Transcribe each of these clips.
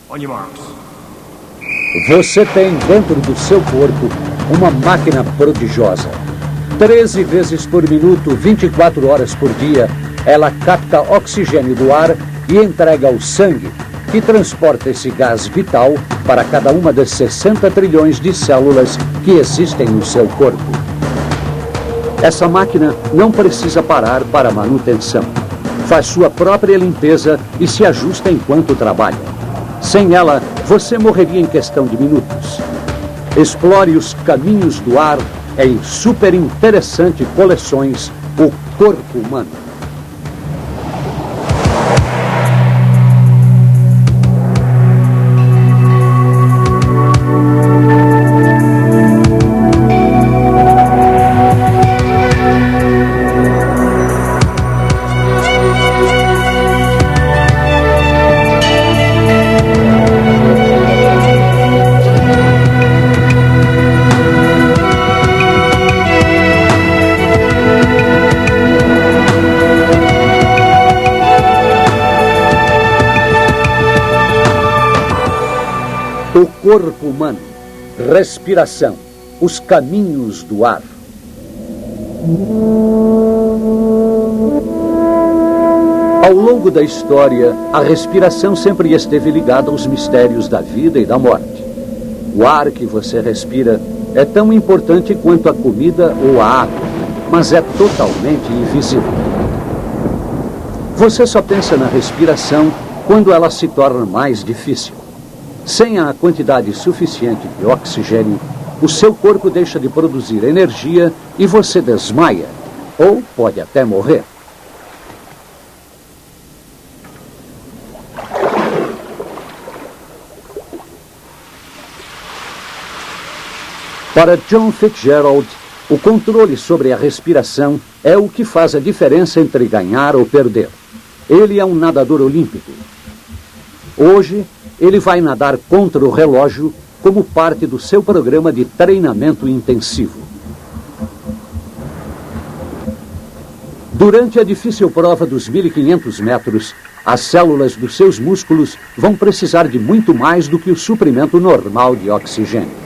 On your marks. Você tem dentro do seu corpo uma máquina prodigiosa. 13 vezes por minuto, 24 horas por dia, ela capta oxigênio do ar e entrega ao sangue, que transporta esse gás vital para cada uma das 60 trilhões de células que existem no seu corpo. Essa máquina não precisa parar para manutenção. Faz sua própria limpeza e se ajusta enquanto trabalha. Sem ela, você morreria em questão de minutos. Explore os caminhos do ar em super interessante coleções O Corpo Humano. O corpo humano, respiração, os caminhos do ar. Ao longo da história, a respiração sempre esteve ligada aos mistérios da vida e da morte. O ar que você respira é tão importante quanto a comida ou a água, mas é totalmente invisível. Você só pensa na respiração quando ela se torna mais difícil. Sem a quantidade suficiente de oxigênio, o seu corpo deixa de produzir energia e você desmaia, ou pode até morrer. Para John Fitzgerald, o controle sobre a respiração é o que faz a diferença entre ganhar ou perder. Ele é um nadador olímpico. Hoje, ele vai nadar contra o relógio como parte do seu programa de treinamento intensivo. Durante a difícil prova dos 1.500 metros, as células dos seus músculos vão precisar de muito mais do que o suprimento normal de oxigênio.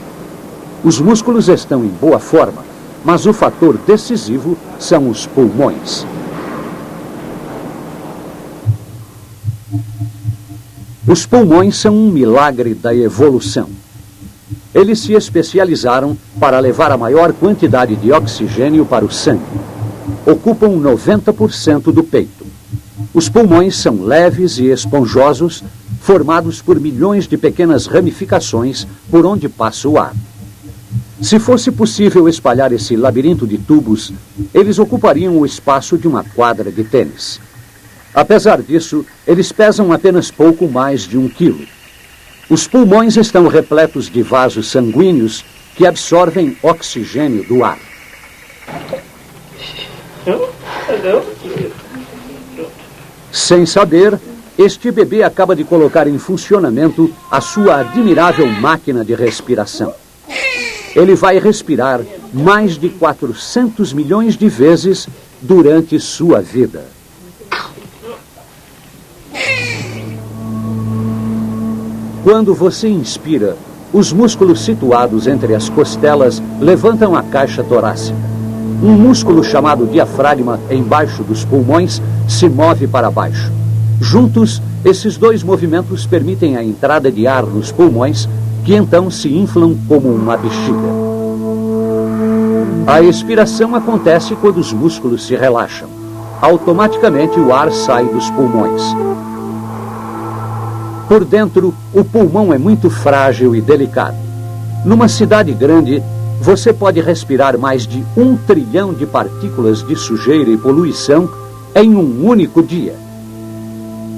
Os músculos estão em boa forma, mas o fator decisivo são os pulmões. Os pulmões são um milagre da evolução. Eles se especializaram para levar a maior quantidade de oxigênio para o sangue. Ocupam 90% do peito. Os pulmões são leves e esponjosos, formados por milhões de pequenas ramificações por onde passa o ar. Se fosse possível espalhar esse labirinto de tubos, eles ocupariam o espaço de uma quadra de tênis. Apesar disso, eles pesam apenas pouco mais de 1 quilo. Os pulmões estão repletos de vasos sanguíneos que absorvem oxigênio do ar. Sem saber, este bebê acaba de colocar em funcionamento a sua admirável máquina de respiração. Ele vai respirar mais de 400 milhões de vezes durante sua vida. Quando você inspira, os músculos situados entre as costelas levantam a caixa torácica. Um músculo chamado diafragma embaixo dos pulmões se move para baixo. Juntos, esses dois movimentos permitem a entrada de ar nos pulmões, que então se inflam como uma bexiga. A expiração acontece quando os músculos se relaxam. Automaticamente o ar sai dos pulmões. Por dentro, o pulmão é muito frágil e delicado. Numa cidade grande, você pode respirar mais de 1 trilhão de partículas de sujeira e poluição em um único dia.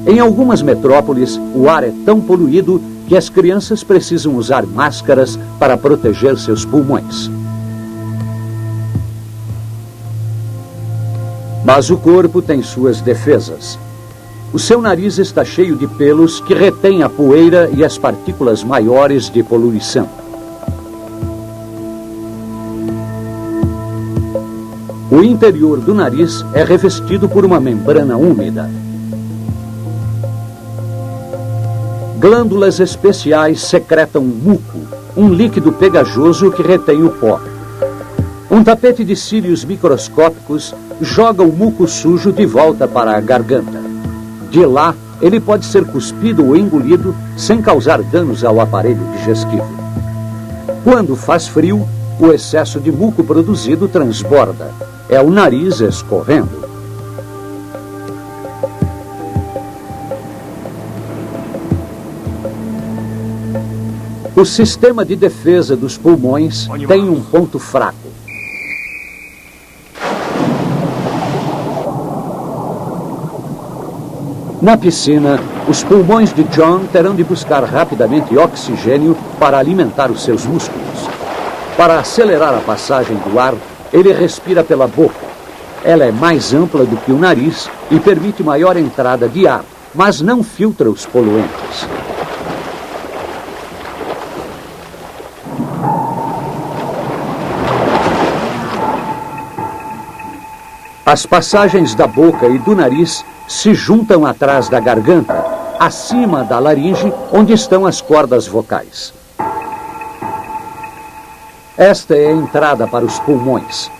Em algumas metrópoles, o ar é tão poluído que as crianças precisam usar máscaras para proteger seus pulmões. Mas o corpo tem suas defesas. O seu nariz está cheio de pelos que retêm a poeira e as partículas maiores de poluição. O interior do nariz é revestido por uma membrana úmida. Glândulas especiais secretam muco, um líquido pegajoso que retém o pó. Um tapete de cílios microscópicos joga o muco sujo de volta para a garganta. De lá, ele pode ser cuspido ou engolido sem causar danos ao aparelho digestivo. Quando faz frio, o excesso de muco produzido transborda. É o nariz escorrendo. O sistema de defesa dos pulmões tem um ponto fraco. Na piscina, os pulmões de John terão de buscar rapidamente oxigênio para alimentar os seus músculos. Para acelerar a passagem do ar, ele respira pela boca. Ela é mais ampla do que o nariz e permite maior entrada de ar, mas não filtra os poluentes. As passagens da boca e do nariz se juntam atrás da garganta, acima da laringe, onde estão as cordas vocais. Esta é a entrada para os pulmões.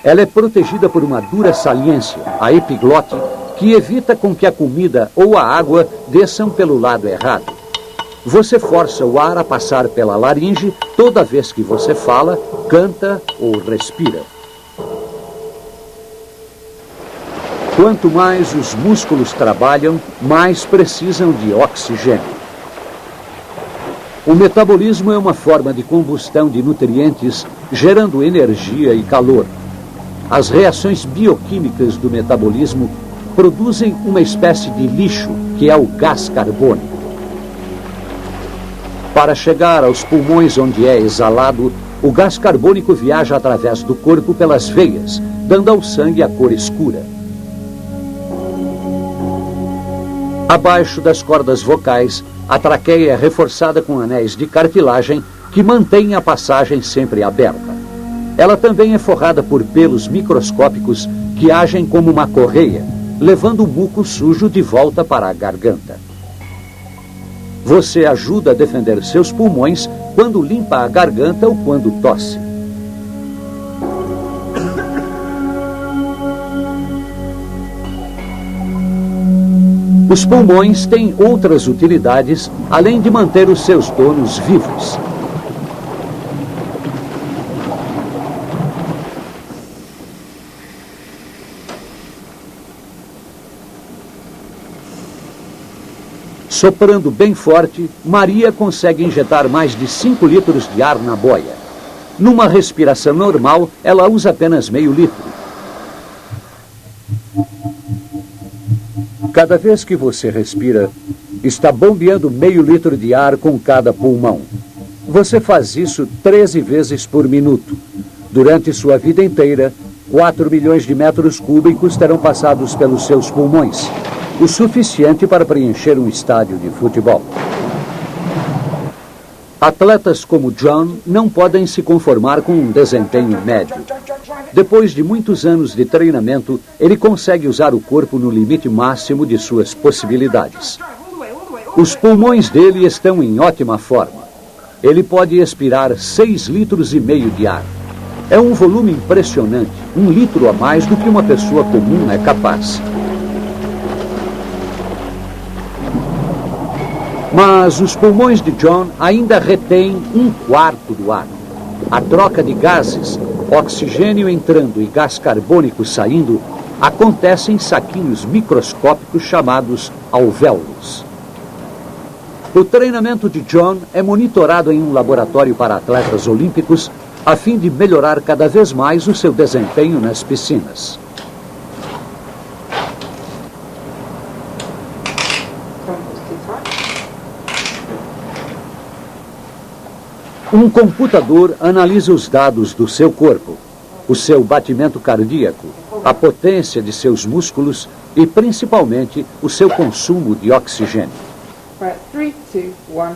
Ela é protegida por uma dura saliência, a epiglote, que evita com que a comida ou a água desçam pelo lado errado. Você força o ar a passar pela laringe toda vez que você fala, canta ou respira. Quanto mais os músculos trabalham, mais precisam de oxigênio. O metabolismo é uma forma de combustão de nutrientes, gerando energia e calor. As reações bioquímicas do metabolismo produzem uma espécie de lixo, que é o gás carbônico. Para chegar aos pulmões onde é exalado, o gás carbônico viaja através do corpo pelas veias, dando ao sangue a cor escura. Abaixo das cordas vocais, a traqueia é reforçada com anéis de cartilagem que mantêm a passagem sempre aberta. Ela também é forrada por pelos microscópicos que agem como uma correia, levando o muco sujo de volta para a garganta. Você ajuda a defender seus pulmões quando limpa a garganta ou quando tosse. Os pulmões têm outras utilidades, além de manter os seus donos vivos. Soprando bem forte, Maria consegue injetar mais de 5 litros de ar na boia. Numa respiração normal, ela usa apenas meio litro. Cada vez que você respira, está bombeando meio litro de ar com cada pulmão. Você faz isso 13 vezes por minuto. Durante sua vida inteira, 4 milhões de metros cúbicos terão passados pelos seus pulmões, o suficiente para preencher um estádio de futebol. Atletas como John não podem se conformar com um desempenho médio. Depois de muitos anos de treinamento, ele consegue usar o corpo no limite máximo de suas possibilidades. Os pulmões dele estão em ótima forma. Ele pode expirar 6,5 litros de ar. É um volume impressionante, 1 litro a mais do que uma pessoa comum é capaz. Mas os pulmões de John ainda retêm 1/4 do ar. A troca de gases, oxigênio entrando e gás carbônico saindo, acontece em saquinhos microscópicos chamados alvéolos. O treinamento de John é monitorado em um laboratório para atletas olímpicos, a fim de melhorar cada vez mais o seu desempenho nas piscinas. Um computador analisa os dados do seu corpo, o seu batimento cardíaco, a potência de seus músculos e, principalmente, o seu consumo de oxigênio. 3, 2, 1, go.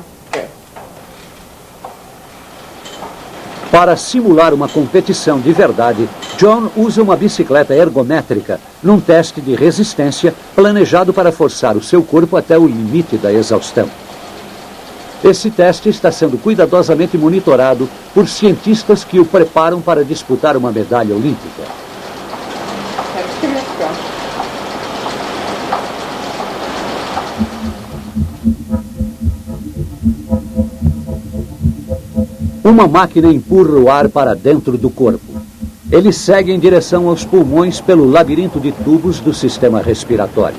Para simular uma competição de verdade, John usa uma bicicleta ergométrica num teste de resistência planejado para forçar o seu corpo até o limite da exaustão. Esse teste está sendo cuidadosamente monitorado por cientistas que o preparam para disputar uma medalha olímpica. Uma máquina empurra o ar para dentro do corpo. Ele segue em direção aos pulmões pelo labirinto de tubos do sistema respiratório.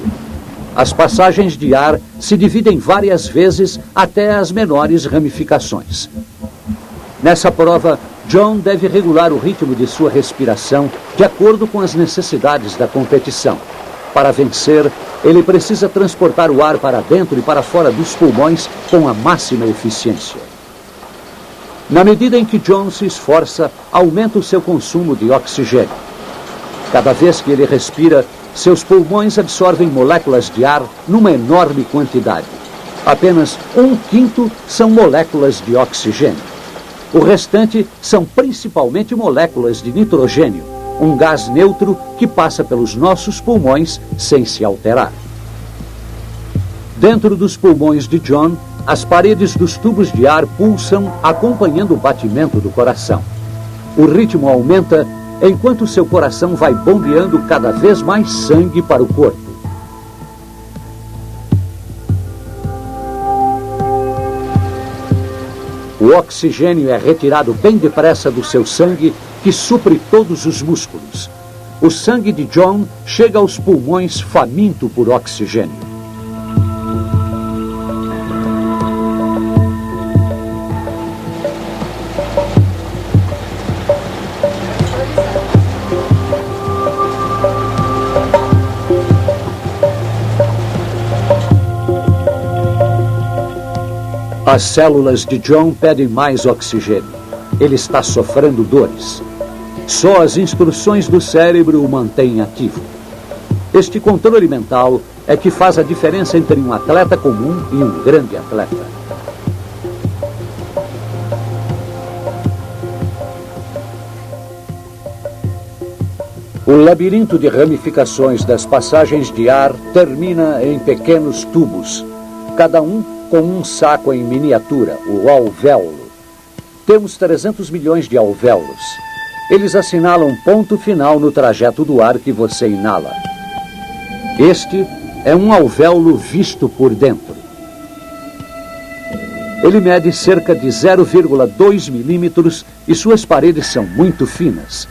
As passagens de ar se dividem várias vezes até as menores ramificações. Nessa prova, John deve regular o ritmo de sua respiração de acordo com as necessidades da competição. Para vencer, ele precisa transportar o ar para dentro e para fora dos pulmões com a máxima eficiência. Na medida em que John se esforça, aumenta o seu consumo de oxigênio. Cada vez que ele respira, seus pulmões absorvem moléculas de ar numa enorme quantidade. Apenas 1/5 são moléculas de oxigênio. O restante são principalmente moléculas de nitrogênio, um gás neutro que passa pelos nossos pulmões sem se alterar. Dentro dos pulmões de John, as paredes dos tubos de ar pulsam acompanhando o batimento do coração. O ritmo aumenta enquanto seu coração vai bombeando cada vez mais sangue para o corpo. O oxigênio é retirado bem depressa do seu sangue, que supre todos os músculos. O sangue de John chega aos pulmões faminto por oxigênio. As células de John pedem mais oxigênio. Ele está sofrendo dores. Só as instruções do cérebro o mantêm ativo. Este controle mental é que faz a diferença entre um atleta comum e um grande atleta. O labirinto de ramificações das passagens de ar termina em pequenos tubos, cada um com um saco em miniatura, o alvéolo. Temos 300 milhões de alvéolos. Eles assinalam ponto final no trajeto do ar que você inala. Este é um alvéolo visto por dentro. Ele mede cerca de 0,2 milímetros e suas paredes são muito finas.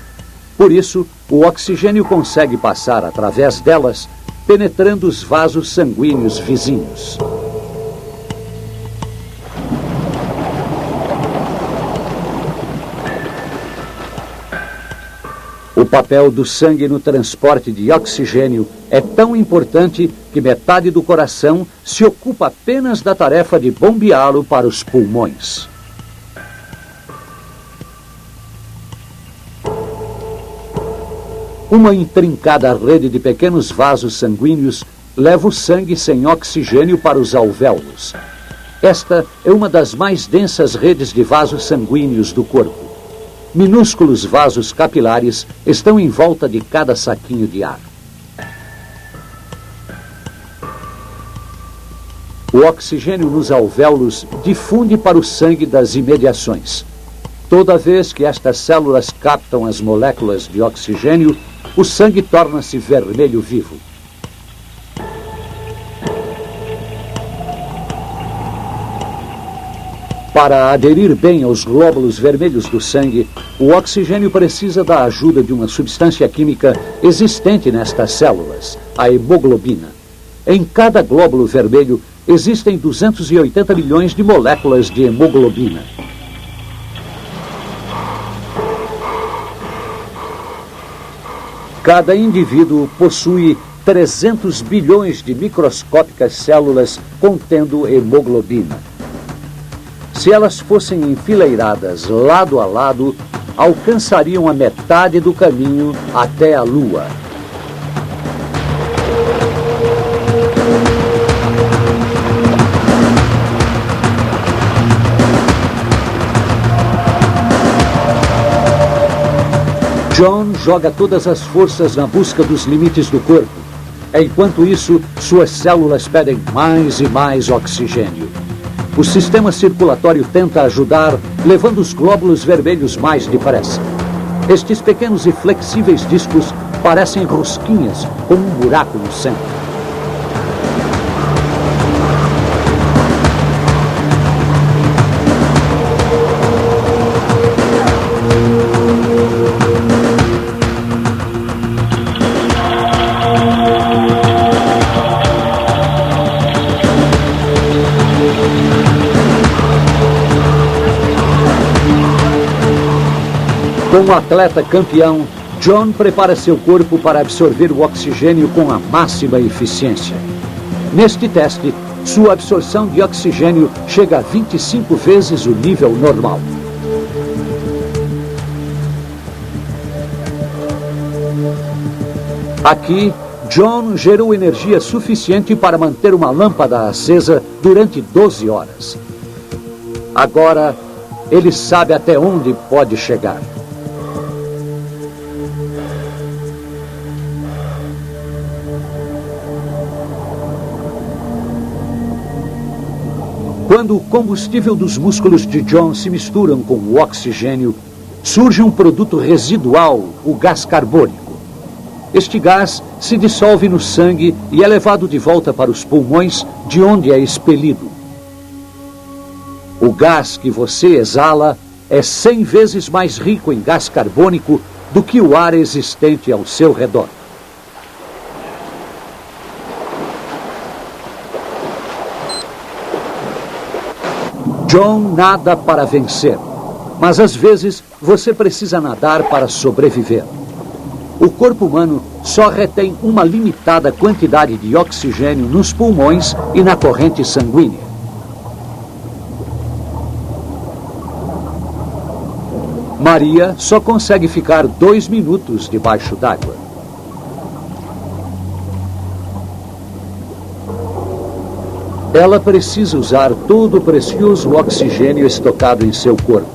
Por isso, o oxigênio consegue passar através delas, penetrando os vasos sanguíneos vizinhos. O papel do sangue no transporte de oxigênio é tão importante que metade do coração se ocupa apenas da tarefa de bombeá-lo para os pulmões. Uma intrincada rede de pequenos vasos sanguíneos leva o sangue sem oxigênio para os alvéolos. Esta é uma das mais densas redes de vasos sanguíneos do corpo. Minúsculos vasos capilares estão em volta de cada saquinho de ar. O oxigênio nos alvéolos difunde para o sangue das imediações. Toda vez que estas células captam as moléculas de oxigênio, o sangue torna-se vermelho vivo. Para aderir bem aos glóbulos vermelhos do sangue, o oxigênio precisa da ajuda de uma substância química existente nestas células, a hemoglobina. Em cada glóbulo vermelho existem 280 milhões de moléculas de hemoglobina. Cada indivíduo possui 300 bilhões de microscópicas células contendo hemoglobina. Se elas fossem enfileiradas lado a lado, alcançariam a metade do caminho até a Lua. John joga todas as forças na busca dos limites do corpo. Enquanto isso, suas células pedem mais e mais oxigênio. O sistema circulatório tenta ajudar, levando os glóbulos vermelhos mais depressa. Estes pequenos e flexíveis discos parecem rosquinhas com um buraco no centro. Como atleta campeão, John prepara seu corpo para absorver o oxigênio com a máxima eficiência. Neste teste, sua absorção de oxigênio chega a 25 vezes o nível normal. Aqui, John gerou energia suficiente para manter uma lâmpada acesa durante 12 horas. Agora, ele sabe até onde pode chegar. Quando o combustível dos músculos de John se misturam com o oxigênio, surge um produto residual, o gás carbônico. Este gás se dissolve no sangue e é levado de volta para os pulmões, de onde é expelido. O gás que você exala é 100 vezes mais rico em gás carbônico do que o ar existente ao seu redor. John nada para vencer, mas às vezes você precisa nadar para sobreviver. O corpo humano só retém uma limitada quantidade de oxigênio nos pulmões e na corrente sanguínea. Maria só consegue ficar 2 minutos debaixo d'água. Ela precisa usar todo o precioso oxigênio estocado em seu corpo.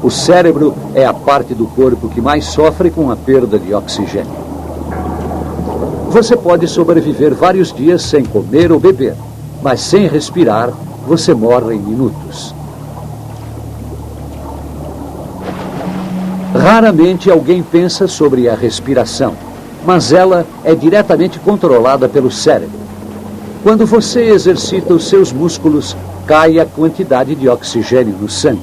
O cérebro é a parte do corpo que mais sofre com a perda de oxigênio. Você pode sobreviver vários dias sem comer ou beber, mas sem respirar, você morre em minutos. Raramente alguém pensa sobre a respiração, mas ela é diretamente controlada pelo cérebro. Quando você exercita os seus músculos, cai a quantidade de oxigênio no sangue.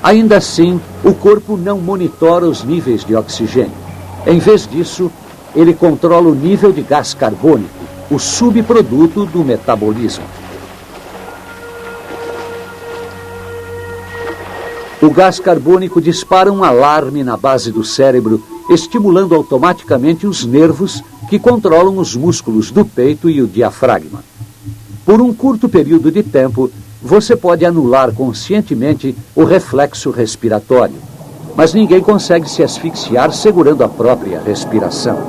Ainda assim, o corpo não monitora os níveis de oxigênio. Em vez disso, ele controla o nível de gás carbônico, o subproduto do metabolismo. O gás carbônico dispara um alarme na base do cérebro, estimulando automaticamente os nervos que controlam os músculos do peito e o diafragma. Por um curto período de tempo, você pode anular conscientemente o reflexo respiratório, mas ninguém consegue se asfixiar segurando a própria respiração.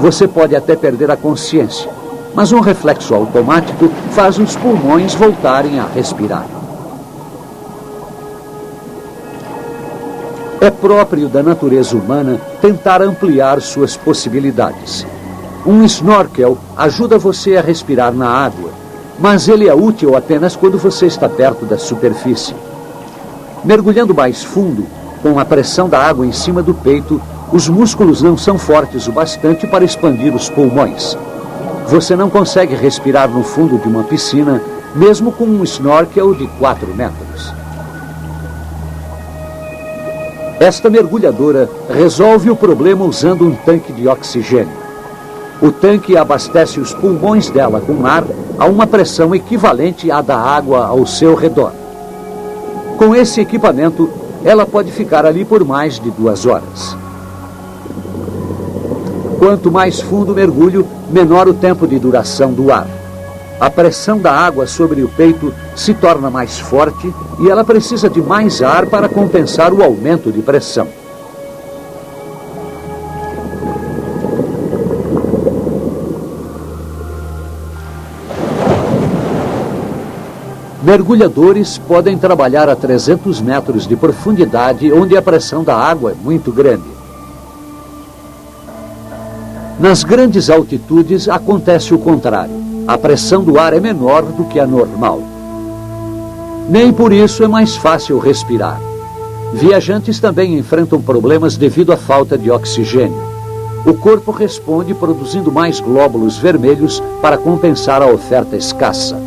Você pode até perder a consciência, mas um reflexo automático faz os pulmões voltarem a respirar. É próprio da natureza humana tentar ampliar suas possibilidades. Um snorkel ajuda você a respirar na água, mas ele é útil apenas quando você está perto da superfície. Mergulhando mais fundo, com a pressão da água em cima do peito, os músculos não são fortes o bastante para expandir os pulmões. Você não consegue respirar no fundo de uma piscina, mesmo com um snorkel de 4 metros. Esta mergulhadora resolve o problema usando um tanque de oxigênio. O tanque abastece os pulmões dela com ar a uma pressão equivalente à da água ao seu redor. Com esse equipamento, ela pode ficar ali por mais de 2 horas. Quanto mais fundo o mergulho, menor o tempo de duração do ar. A pressão da água sobre o peito se torna mais forte e ela precisa de mais ar para compensar o aumento de pressão. Mergulhadores podem trabalhar a 300 metros de profundidade, onde a pressão da água é muito grande. Nas grandes altitudes acontece o contrário. A pressão do ar é menor do que a normal. Nem por isso é mais fácil respirar. Viajantes também enfrentam problemas devido à falta de oxigênio. O corpo responde produzindo mais glóbulos vermelhos para compensar a oferta escassa.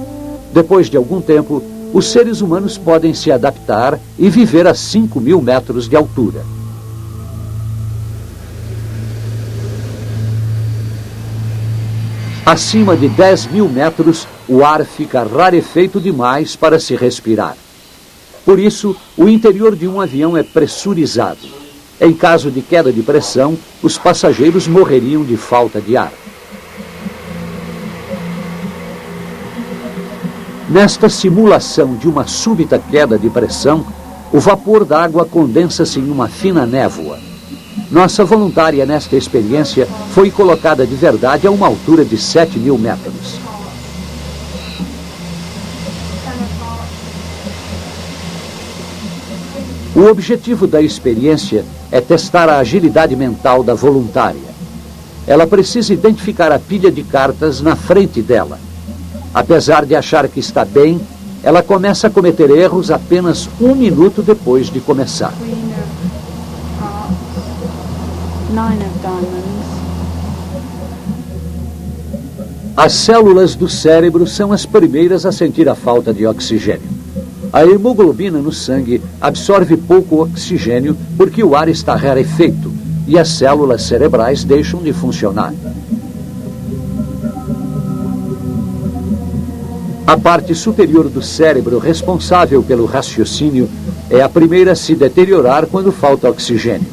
Depois de algum tempo, os seres humanos podem se adaptar e viver a 5.000 metros de altura. Acima de 10.000 metros, o ar fica rarefeito demais para se respirar. Por isso, o interior de um avião é pressurizado. Em caso de queda de pressão, os passageiros morreriam de falta de ar. Nesta simulação de uma súbita queda de pressão, o vapor d'água condensa-se em uma fina névoa. Nossa voluntária nesta experiência foi colocada de verdade a uma altura de 7.000 metros. O objetivo da experiência é testar a agilidade mental da voluntária. Ela precisa identificar a pilha de cartas na frente dela. Apesar de achar que está bem, ela começa a cometer erros apenas 1 minuto depois de começar. As células do cérebro são as primeiras a sentir a falta de oxigênio. A hemoglobina no sangue absorve pouco oxigênio porque o ar está rarefeito e as células cerebrais deixam de funcionar. A parte superior do cérebro responsável pelo raciocínio é a primeira a se deteriorar quando falta oxigênio.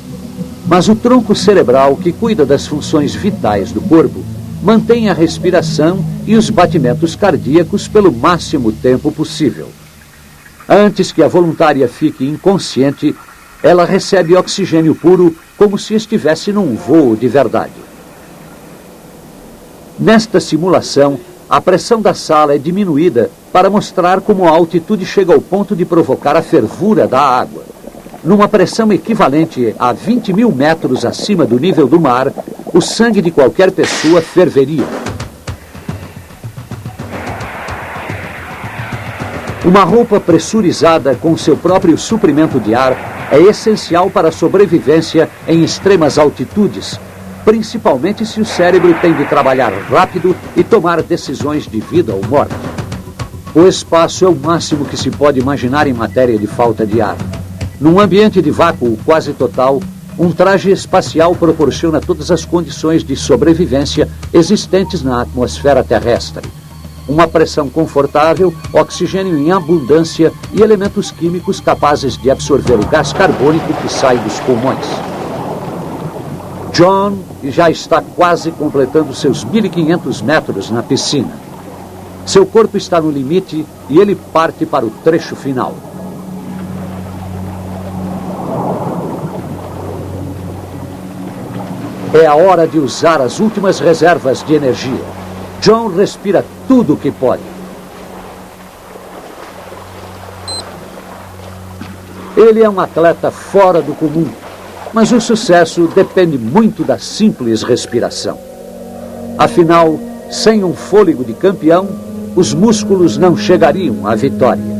Mas o tronco cerebral, que cuida das funções vitais do corpo, mantém a respiração e os batimentos cardíacos pelo máximo tempo possível. Antes que a voluntária fique inconsciente, ela recebe oxigênio puro como se estivesse num voo de verdade. Nesta simulação, a pressão da sala é diminuída para mostrar como a altitude chega ao ponto de provocar a fervura da água. Numa pressão equivalente a 20.000 metros acima do nível do mar, o sangue de qualquer pessoa ferveria. Uma roupa pressurizada com seu próprio suprimento de ar é essencial para a sobrevivência em extremas altitudes, principalmente se o cérebro tem de trabalhar rápido e tomar decisões de vida ou morte. O espaço é o máximo que se pode imaginar em matéria de falta de ar. Num ambiente de vácuo quase total, um traje espacial proporciona todas as condições de sobrevivência existentes na atmosfera terrestre. Uma pressão confortável, oxigênio em abundância e elementos químicos capazes de absorver o gás carbônico que sai dos pulmões. John já está quase completando seus 1.500 metros na piscina. Seu corpo está no limite e ele parte para o trecho final. É a hora de usar as últimas reservas de energia. John respira tudo o que pode. Ele é um atleta fora do comum, mas o sucesso depende muito da simples respiração. Afinal, sem um fôlego de campeão, os músculos não chegariam à vitória.